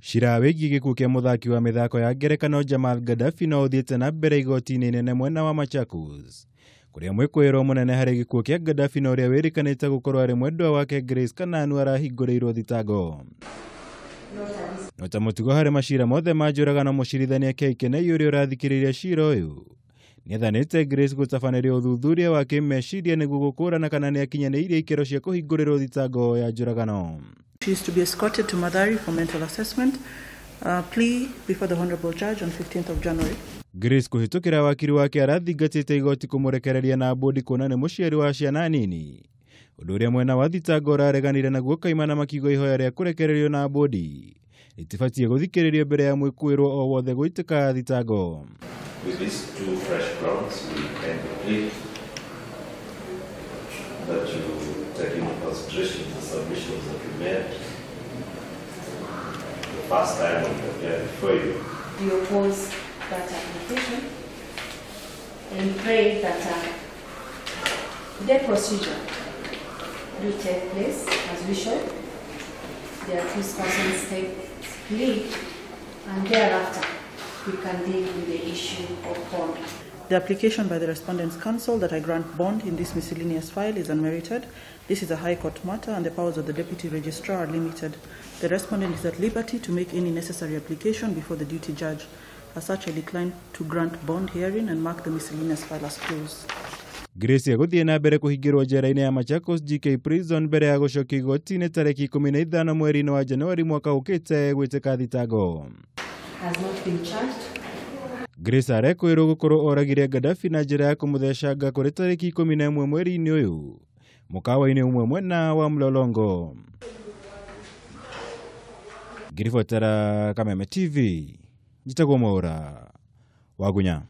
Cira wĩgiĩ gĩkuũ kĩa mũthaki wa mĩthako ya ngerekano Jamal Gaddafi no ũthiĩte na mbere igoti-inĩ inene mwena wa Machakos, kũrĩa mũikuirwo mũnene harĩ gĩkuũ kĩa Gaddafi na ũrĩa wĩrĩkanĩte gũkorwo arĩ mwendwa wake Grace Kananu arahingũrĩirwo thitango. No ta mũtugo harĩ macira mothe ma njũragano, mũcirithania Kenei ũrĩa ũrathikĩrĩria cira ũyũ nĩethanĩte Grace gũtabanirio uthuthuria wa kimeciria nĩguo gũkũrana kana nĩakinyanĩirie ikĩro cia kũhingũrĩrwo thitango ya njũragano. She is to be escorted to Mathari for mental assessment. Plea before the Honorable Judge on 15th of January. Grace kũhĩtũkĩra wakiri wake arathingatĩte igoti kũmũrekereria na bodi kuona nĩ mũciari wa ciana nini, ũndũ ũrĩa mwena wa thitango ũrareganire naguo kaimana makiuga ihoya rĩa kũrekererio na bodi rĩtibatiĩ gũthikĩrĩrio mbere ya mũikuirwo o wothe gũitĩka thitango. With these two fresh grounds, we can plead that you take into consideration the submissions that you made the first time when we appeared before you. We oppose that application and pray that the procedure will take place as usual. The accused persons take plea and thereafter we can deal with the issue of bond. The application by the Respondents' Counsel that I grant bond in this miscellaneous file is unmerited. This is a High Court matter and the powers of the Deputy Registrar are limited. The respondent is at liberty to make any necessary application before the duty judge. As such, I decline to grant bond hearing and mark the miscellaneous file as closed. Grace agũthiĩ na mbere kũhingĩrwo njera-inĩ ya Machakos GK Prison mbere ya gũcokio igoti-inĩ tarĩki 15 mweri-inĩ wa Januari mwaka ũkĩte gwĩtĩka thitango. Has not been charged. Grace arekwĩrwo gũkorwo oragire Gaddafi na njĩra ya kũmũthecanga kũrĩ tarĩki 11 mweri-inĩ ũyũ mũkawa-inĩ ũmwe mwena wa Mlolongo. Ngiribotera Kameme TV, njitagwo Mwaura Wagunya.